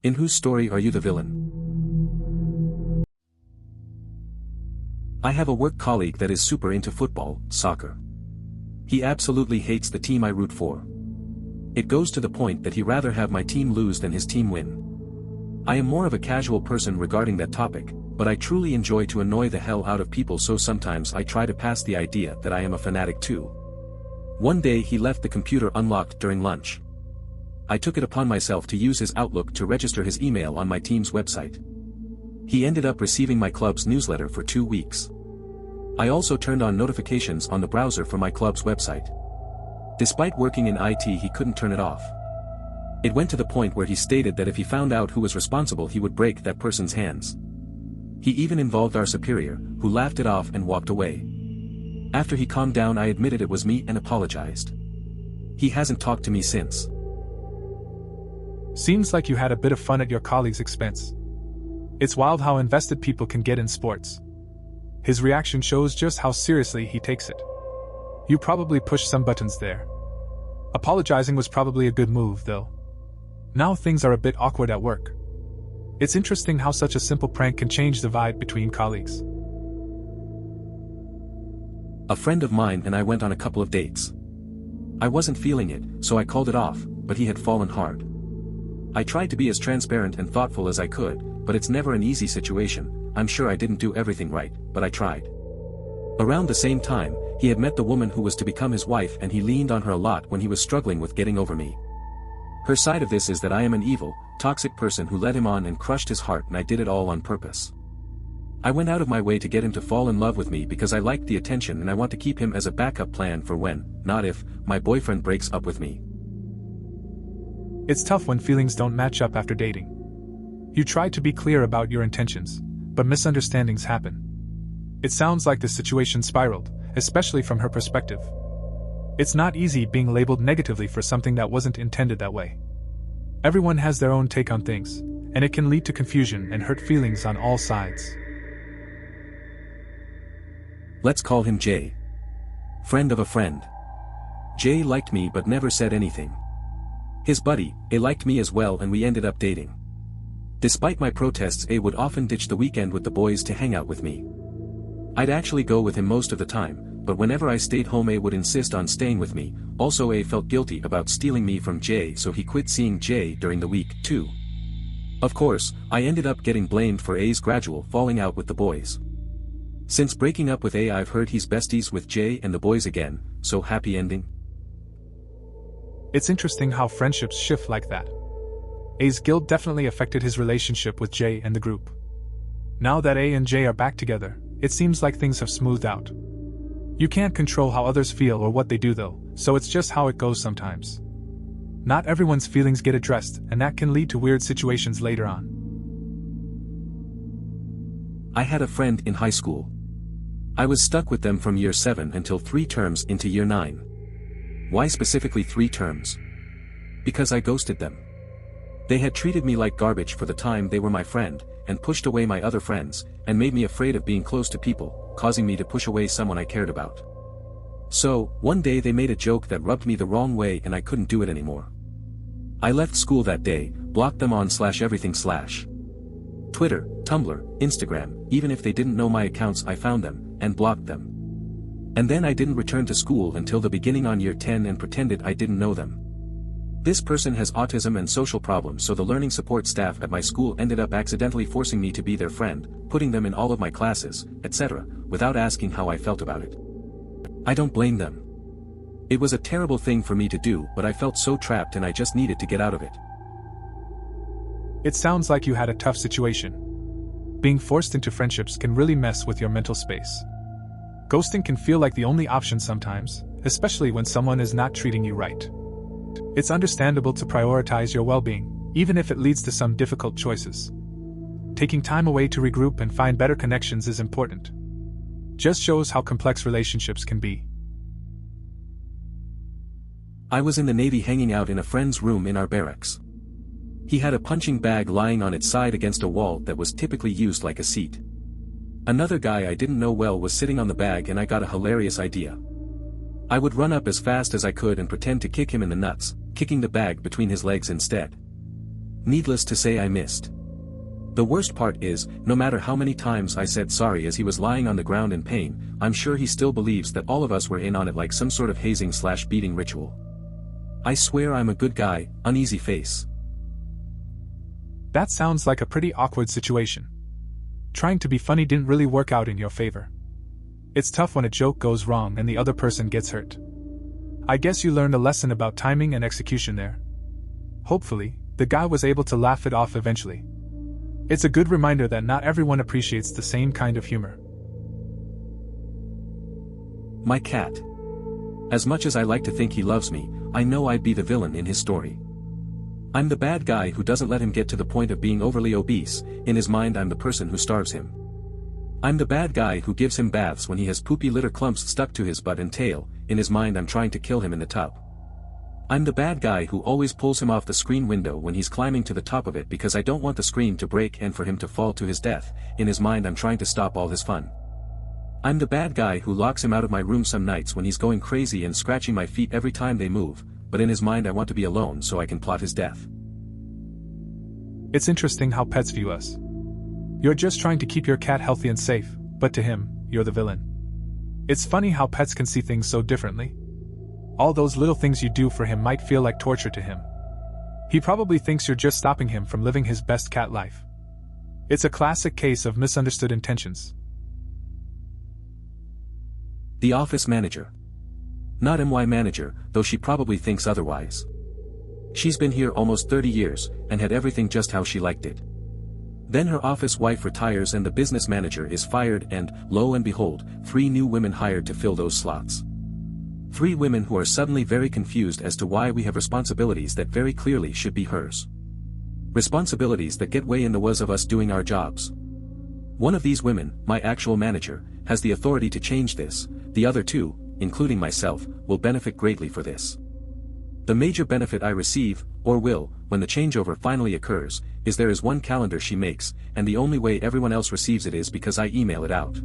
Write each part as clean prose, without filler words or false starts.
In whose story are you the villain? I have a work colleague that is super into football, soccer. He absolutely hates the team I root for. It goes to the point that he'd rather have my team lose than his team win. I am more of a casual person regarding that topic, but I truly enjoy to annoy the hell out of people, so sometimes I try to pass the idea that I am a fanatic too. One day he left the computer unlocked during lunch. I took it upon myself to use his Outlook to register his email on my team's website. He ended up receiving my club's newsletter for 2 weeks. I also turned on notifications on the browser for my club's website. Despite working in IT, he couldn't turn it off. It went to the point where he stated that if he found out who was responsible, he would break that person's hands. He even involved our superior, who laughed it off and walked away. After he calmed down, I admitted it was me and apologized. He hasn't talked to me since. Seems like you had a bit of fun at your colleague's expense. It's wild how invested people can get in sports. His reaction shows just how seriously he takes it. You probably pushed some buttons there. Apologizing was probably a good move, though. Now things are a bit awkward at work. It's interesting how such a simple prank can change the vibe between colleagues. A friend of mine and I went on a couple of dates. I wasn't feeling it, so I called it off, but he had fallen hard. I tried to be as transparent and thoughtful as I could, but it's never an easy situation. I'm sure I didn't do everything right, but I tried. Around the same time, he had met the woman who was to become his wife, and he leaned on her a lot when he was struggling with getting over me. Her side of this is that I am an evil, toxic person who led him on and crushed his heart, and I did it all on purpose. I went out of my way to get him to fall in love with me because I liked the attention and I want to keep him as a backup plan for when, not if, my boyfriend breaks up with me. It's tough when feelings don't match up after dating. You try to be clear about your intentions, but misunderstandings happen. It sounds like the situation spiraled, especially from her perspective. It's not easy being labeled negatively for something that wasn't intended that way. Everyone has their own take on things, and it can lead to confusion and hurt feelings on all sides. Let's call him Jay. Friend of a friend. Jay liked me but never said anything. His buddy, A, liked me as well, and we ended up dating. Despite my protests, A would often ditch the weekend with the boys to hang out with me. I'd actually go with him most of the time, but whenever I stayed home, A would insist on staying with me. Also, A felt guilty about stealing me from Jay, so he quit seeing Jay during the week, too. Of course, I ended up getting blamed for A's gradual falling out with the boys. Since breaking up with A, I've heard he's besties with Jay and the boys again, so happy ending? It's interesting how friendships shift like that. A's guilt definitely affected his relationship with Jay and the group. Now that A and Jay are back together, it seems like things have smoothed out. You can't control how others feel or what they do though, so it's just how it goes sometimes. Not everyone's feelings get addressed, and that can lead to weird situations later on. I had a friend in high school. I was stuck with them from year 7 until 3 terms into year 9. Why specifically 3 terms? Because I ghosted them. They had treated me like garbage for the time they were my friend, and pushed away my other friends, and made me afraid of being close to people, causing me to push away someone I cared about. So, one day they made a joke that rubbed me the wrong way and I couldn't do it anymore. I left school that day, blocked them on /everything/ Twitter, Tumblr, Instagram, even if they didn't know my accounts I found them, and blocked them. And then I didn't return to school until the beginning on year 10 and pretended I didn't know them. This person has autism and social problems, so the learning support staff at my school ended up accidentally forcing me to be their friend, putting them in all of my classes, etc., without asking how I felt about it. I don't blame them. It was a terrible thing for me to do, but I felt so trapped and I just needed to get out of it. It sounds like you had a tough situation. Being forced into friendships can really mess with your mental space. Ghosting can feel like the only option sometimes, especially when someone is not treating you right. It's understandable to prioritize your well-being, even if it leads to some difficult choices. Taking time away to regroup and find better connections is important. Just shows how complex relationships can be. I was in the Navy hanging out in a friend's room in our barracks. He had a punching bag lying on its side against a wall that was typically used like a seat. Another guy I didn't know well was sitting on the bag, and I got a hilarious idea. I would run up as fast as I could and pretend to kick him in the nuts, kicking the bag between his legs instead. Needless to say, I missed. The worst part is, no matter how many times I said sorry as he was lying on the ground in pain, I'm sure he still believes that all of us were in on it, like some sort of hazing/beating ritual. I swear I'm a good guy, uneasy face. That sounds like a pretty awkward situation. Trying to be funny didn't really work out in your favor. It's tough when a joke goes wrong and the other person gets hurt. I guess you learned a lesson about timing and execution there. Hopefully, the guy was able to laugh it off eventually. It's a good reminder that not everyone appreciates the same kind of humor. My cat. As much as I like to think he loves me, I know I'd be the villain in his story. I'm the bad guy who doesn't let him get to the point of being overly obese. In his mind, I'm the person who starves him. I'm the bad guy who gives him baths when he has poopy litter clumps stuck to his butt and tail. In his mind, I'm trying to kill him in the tub. I'm the bad guy who always pulls him off the screen window when he's climbing to the top of it because I don't want the screen to break and for him to fall to his death. In his mind, I'm trying to stop all his fun. I'm the bad guy who locks him out of my room some nights when he's going crazy and scratching my feet every time they move, but in his mind I want to be alone so I can plot his death. It's interesting how pets view us. You're just trying to keep your cat healthy and safe, but to him, you're the villain. It's funny how pets can see things so differently. All those little things you do for him might feel like torture to him. He probably thinks you're just stopping him from living his best cat life. It's a classic case of misunderstood intentions. The office manager. Not my manager, though she probably thinks otherwise. She's been here almost 30 years, and had everything just how she liked it. Then her office wife retires and the business manager is fired and, lo and behold, 3 new women hired to fill those slots. 3 women who are suddenly very confused as to why we have responsibilities that very clearly should be hers. Responsibilities that get way in the way of us doing our jobs. One of these women, my actual manager, has the authority to change this. The other 2, including myself, will benefit greatly for this. The major benefit I receive, or will, when the changeover finally occurs, is there is one calendar she makes, and the only way everyone else receives it is because I email it out.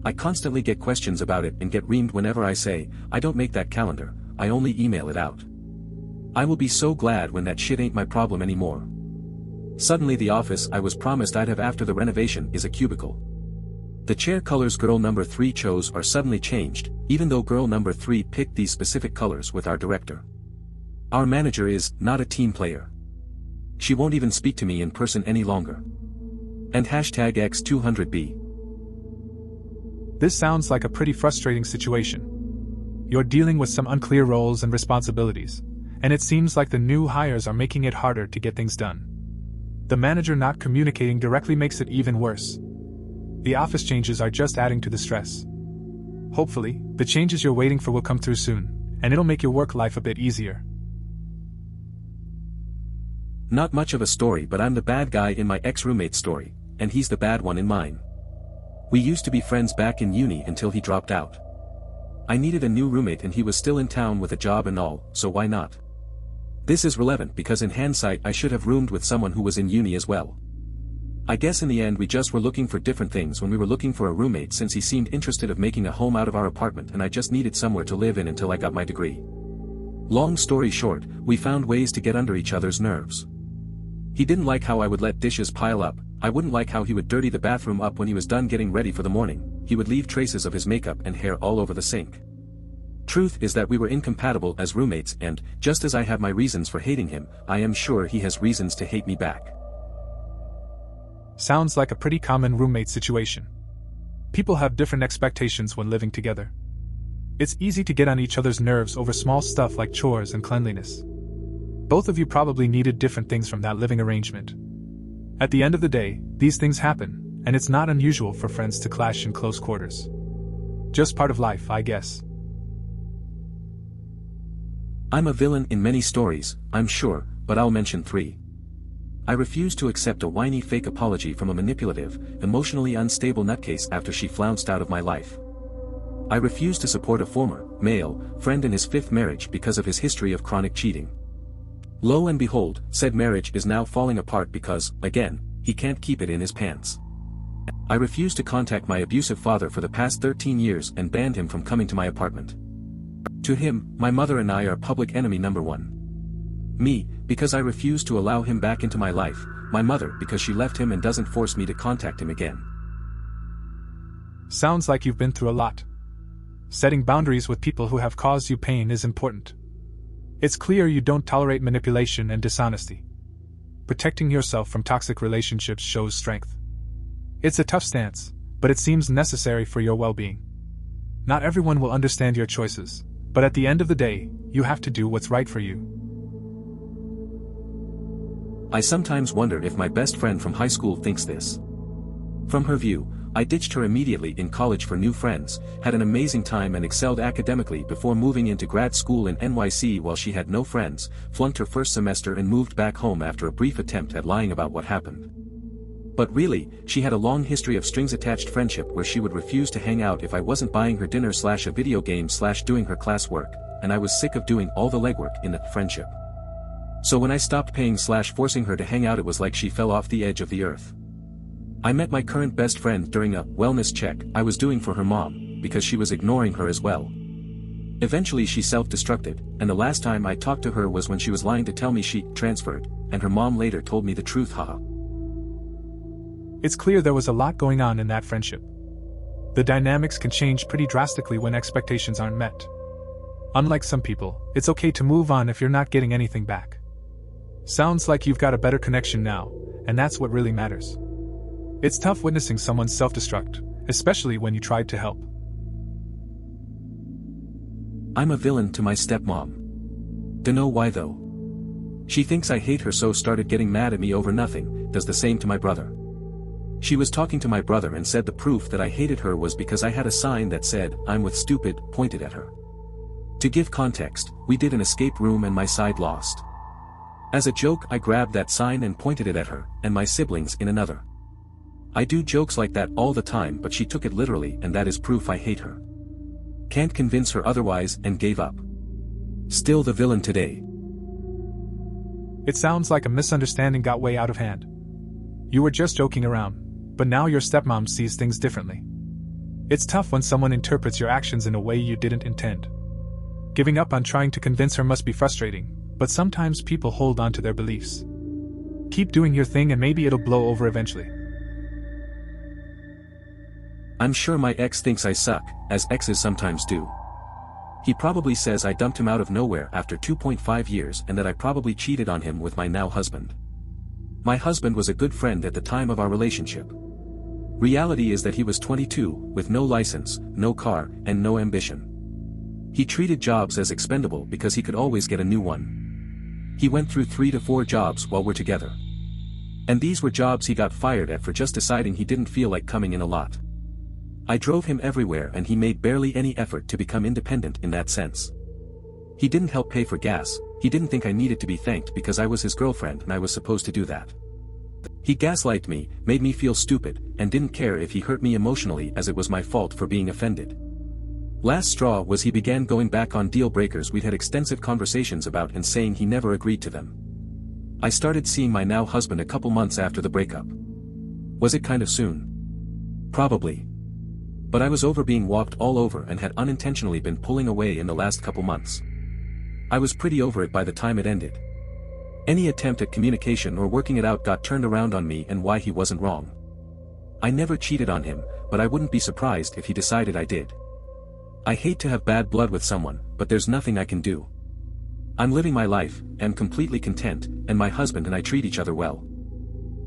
I constantly get questions about it and get reamed whenever I say, I don't make that calendar, I only email it out. I will be so glad when that shit ain't my problem anymore. Suddenly the office I was promised I'd have after the renovation is a cubicle. The chair colors girl number 3 chose are suddenly changed, even though girl number 3 picked these specific colors with our director. Our manager is not a team player. She won't even speak to me in person any longer. And #X200B. This sounds like a pretty frustrating situation. You're dealing with some unclear roles and responsibilities, and it seems like the new hires are making it harder to get things done. The manager not communicating directly makes it even worse. The office changes are just adding to the stress. Hopefully, the changes you're waiting for will come through soon, and it'll make your work life a bit easier. Not much of a story, but I'm the bad guy in my ex-roommate's story, and he's the bad one in mine. We used to be friends back in uni until he dropped out. I needed a new roommate and he was still in town with a job and all, so why not? This is relevant because in hindsight I should have roomed with someone who was in uni as well. I guess in the end we just were looking for different things when we were looking for a roommate, since he seemed interested of making a home out of our apartment and I just needed somewhere to live in until I got my degree. Long story short, we found ways to get under each other's nerves. He didn't like how I would let dishes pile up. I wouldn't like how he would dirty the bathroom up when he was done getting ready for the morning. He would leave traces of his makeup and hair all over the sink. Truth is that we were incompatible as roommates, and, just as I have my reasons for hating him, I am sure he has reasons to hate me back. Sounds like a pretty common roommate situation. People have different expectations when living together. It's easy to get on each other's nerves over small stuff like chores and cleanliness. Both of you probably needed different things from that living arrangement. At the end of the day, these things happen, and it's not unusual for friends to clash in close quarters. Just part of life, I guess. I'm a villain in many stories, I'm sure, but I'll mention 3. I refuse to accept a whiny fake apology from a manipulative, emotionally unstable nutcase after she flounced out of my life. I refuse to support a former, male, friend in his 5th marriage because of his history of chronic cheating. Lo and behold, said marriage is now falling apart because, again, he can't keep it in his pants. I refuse to contact my abusive father for the past 13 years and banned him from coming to my apartment. To him, my mother and I are public enemy number 1. Me, because I refuse to allow him back into my life, my mother because she left him and doesn't force me to contact him again. Sounds like you've been through a lot. Setting boundaries with people who have caused you pain is important. It's clear you don't tolerate manipulation and dishonesty. Protecting yourself from toxic relationships shows strength. It's a tough stance, but it seems necessary for your well-being. Not everyone will understand your choices, but at the end of the day, you have to do what's right for you. I sometimes wonder if my best friend from high school thinks this. From her view, I ditched her immediately in college for new friends, had an amazing time and excelled academically before moving into grad school in NYC while she had no friends, flunked her first semester and moved back home after a brief attempt at lying about what happened. But really, she had a long history of strings-attached friendship where she would refuse to hang out if I wasn't buying her dinner / a video game / doing her classwork, and I was sick of doing all the legwork in that friendship. So when I stopped paying / forcing her to hang out, it was like she fell off the edge of the earth. I met my current best friend during a wellness check I was doing for her mom, because she was ignoring her as well. Eventually she self-destructed, and the last time I talked to her was when she was lying to tell me she transferred, and her mom later told me the truth. Haha. It's clear there was a lot going on in that friendship. The dynamics can change pretty drastically when expectations aren't met. Unlike some people, it's okay to move on if you're not getting anything back. Sounds like you've got a better connection now, and that's what really matters. It's tough witnessing someone self-destruct, especially when you tried to help. I'm a villain to my stepmom. Dunno why though. She thinks I hate her, so started getting mad at me over nothing, does the same to my brother. She was talking to my brother and said the proof that I hated her was because I had a sign that said, "I'm with stupid," pointed at her. To give context, we did an escape room and my side lost. As a joke, I grabbed that sign and pointed it at her, and my siblings in another. I do jokes like that all the time, but she took it literally, and that is proof I hate her. Can't convince her otherwise and gave up. Still the villain today. It sounds like a misunderstanding got way out of hand. You were just joking around, but now your stepmom sees things differently. It's tough when someone interprets your actions in a way you didn't intend. Giving up on trying to convince her must be frustrating, but sometimes people hold on to their beliefs. Keep doing your thing and maybe it'll blow over eventually. I'm sure my ex thinks I suck, as exes sometimes do. He probably says I dumped him out of nowhere after 2.5 years and that I probably cheated on him with my now husband. My husband was a good friend at the time of our relationship. Reality is that he was 22, with no license, no car, and no ambition. He treated jobs as expendable because he could always get a new one. He went through 3 to 4 jobs while we're together. And these were jobs he got fired at for just deciding he didn't feel like coming in a lot. I drove him everywhere and he made barely any effort to become independent in that sense. He didn't help pay for gas, he didn't think I needed to be thanked because I was his girlfriend and I was supposed to do that. He gaslighted me, made me feel stupid, and didn't care if he hurt me emotionally as it was my fault for being offended. Last straw was he began going back on deal breakers we'd had extensive conversations about and saying he never agreed to them. I started seeing my now husband a couple months after the breakup. Was it kind of soon? Probably. But I was over being walked all over and had unintentionally been pulling away in the last couple months. I was pretty over it by the time it ended. Any attempt at communication or working it out got turned around on me and why he wasn't wrong. I never cheated on him, but I wouldn't be surprised if he decided I did. I hate to have bad blood with someone, but there's nothing I can do. I'm living my life, am completely content, and my husband and I treat each other well.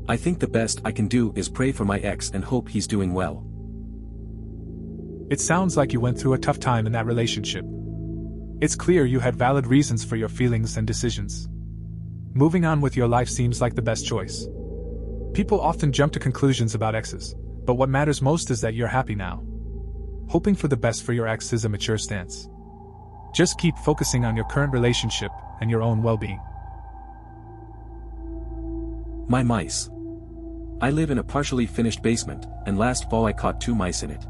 I think the best I can do is pray for my ex and hope he's doing well. It sounds like you went through a tough time in that relationship. It's clear you had valid reasons for your feelings and decisions. Moving on with your life seems like the best choice. People often jump to conclusions about exes, but what matters most is that you're happy now. Hoping for the best for your ex is a mature stance. Just keep focusing on your current relationship and your own well-being. My mice. I live in a partially finished basement, and last fall I caught 2 mice in it.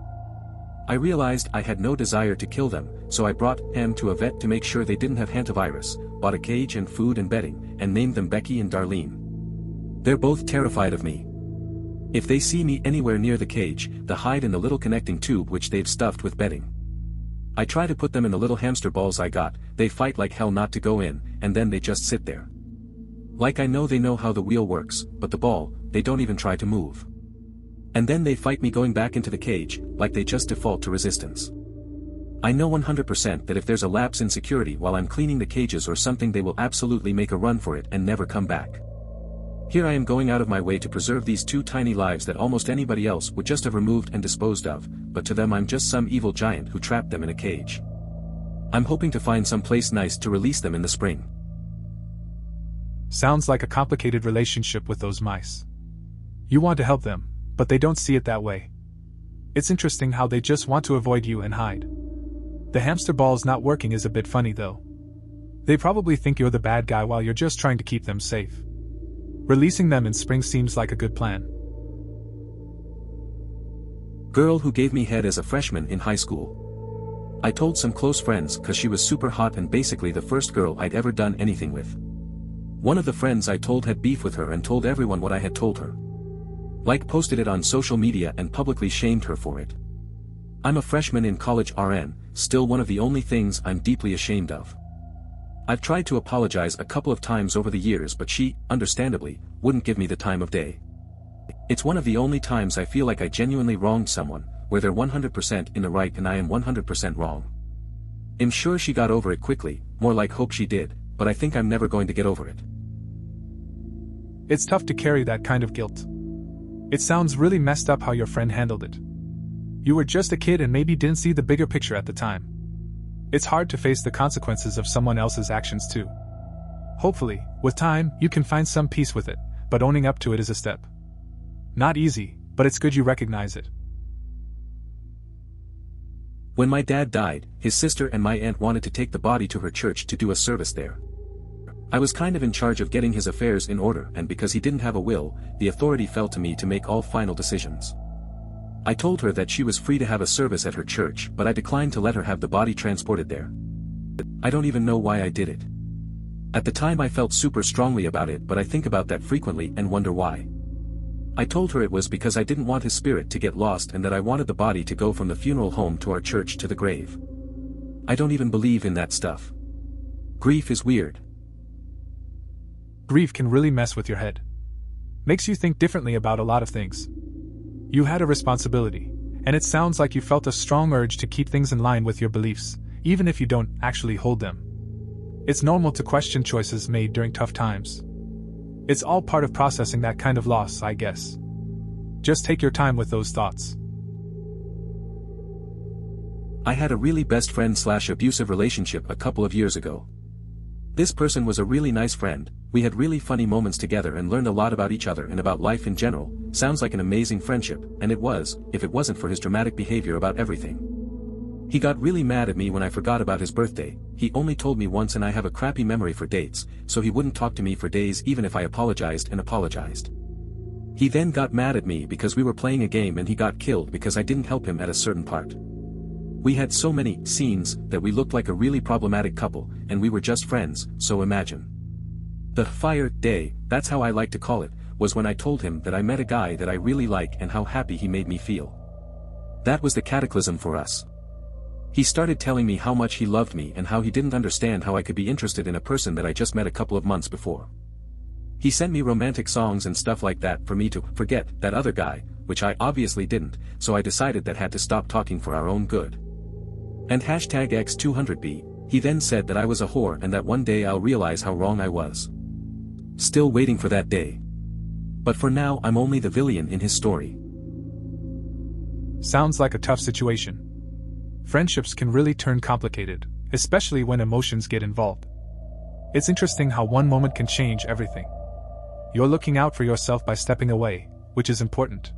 I realized I had no desire to kill them, so I brought them to a vet to make sure they didn't have hantavirus, bought a cage and food and bedding, and named them Becky and Darlene. They're both terrified of me. If they see me anywhere near the cage, they hide in the little connecting tube which they've stuffed with bedding. I try to put them in the little hamster balls I got, they fight like hell not to go in, and then they just sit there. Like I know they know how the wheel works, but the ball, they don't even try to move. And then they fight me going back into the cage, like they just default to resistance. I know 100% that if there's a lapse in security while I'm cleaning the cages or something, they will absolutely make a run for it and never come back. Here I am going out of my way to preserve these two tiny lives that almost anybody else would just have removed and disposed of, but to them I'm just some evil giant who trapped them in a cage. I'm hoping to find some place nice to release them in the spring. Sounds like a complicated relationship with those mice. You want to help them, but they don't see it that way. It's interesting how they just want to avoid you and hide. The hamster balls not working is a bit funny though. They probably think you're the bad guy while you're just trying to keep them safe. Releasing them in spring seems like a good plan. Girl who gave me head as a freshman in high school. I told some close friends cause she was super hot and basically the first girl I'd ever done anything with. One of the friends I told had beef with her and told everyone what I had told her. Like posted it on social media and publicly shamed her for it. I'm a freshman in college RN, still one of the only things I'm deeply ashamed of. I've tried to apologize a couple of times over the years but she, understandably, wouldn't give me the time of day. It's one of the only times I feel like I genuinely wronged someone, where they're 100% in the right and I am 100% wrong. I'm sure she got over it quickly, more like hope she did, but I think I'm never going to get over it. It's tough to carry that kind of guilt. It sounds really messed up how your friend handled it. You were just a kid and maybe didn't see the bigger picture at the time. It's hard to face the consequences of someone else's actions too. Hopefully, with time, you can find some peace with it, but owning up to it is a step. Not easy, but it's good you recognize it. When my dad died, his sister and my aunt wanted to take the body to her church to do a service there. I was kind of in charge of getting his affairs in order, and because he didn't have a will, the authority fell to me to make all final decisions. I told her that she was free to have a service at her church, but I declined to let her have the body transported there. I don't even know why I did it. At the time I felt super strongly about it, but I think about that frequently and wonder why. I told her it was because I didn't want his spirit to get lost and that I wanted the body to go from the funeral home to our church to the grave. I don't even believe in that stuff. Grief is weird. Grief can really mess with your head. Makes you think differently about a lot of things. You had a responsibility, and it sounds like you felt a strong urge to keep things in line with your beliefs, even if you don't actually hold them. It's normal to question choices made during tough times. It's all part of processing that kind of loss, I guess. Just take your time with those thoughts. I had a really best friend/abusive relationship a couple of years ago. This person was a really nice friend, we had really funny moments together and learned a lot about each other and about life in general. Sounds like an amazing friendship, and it was, if it wasn't for his dramatic behavior about everything. He got really mad at me when I forgot about his birthday. He only told me once and I have a crappy memory for dates, so he wouldn't talk to me for days even if I apologized and apologized. He then got mad at me because we were playing a game and he got killed because I didn't help him at a certain part. We had so many scenes that we looked like a really problematic couple, and we were just friends, so imagine. The fire day, that's how I like to call it, was when I told him that I met a guy that I really like and how happy he made me feel. That was the cataclysm for us. He started telling me how much he loved me and how he didn't understand how I could be interested in a person that I just met a couple of months before. He sent me romantic songs and stuff like that for me to forget that other guy, which I obviously didn't, so I decided that had to stop talking for our own good. And #X200B, he then said that I was a whore and that one day I'll realize how wrong I was. Still waiting for that day. But for now I'm only the villain in his story. Sounds like a tough situation. Friendships can really turn complicated, especially when emotions get involved. It's interesting how one moment can change everything. You're looking out for yourself by stepping away, which is important.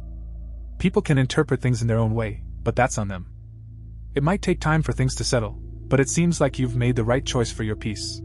People can interpret things in their own way, but that's on them. It might take time for things to settle, but it seems like you've made the right choice for your peace.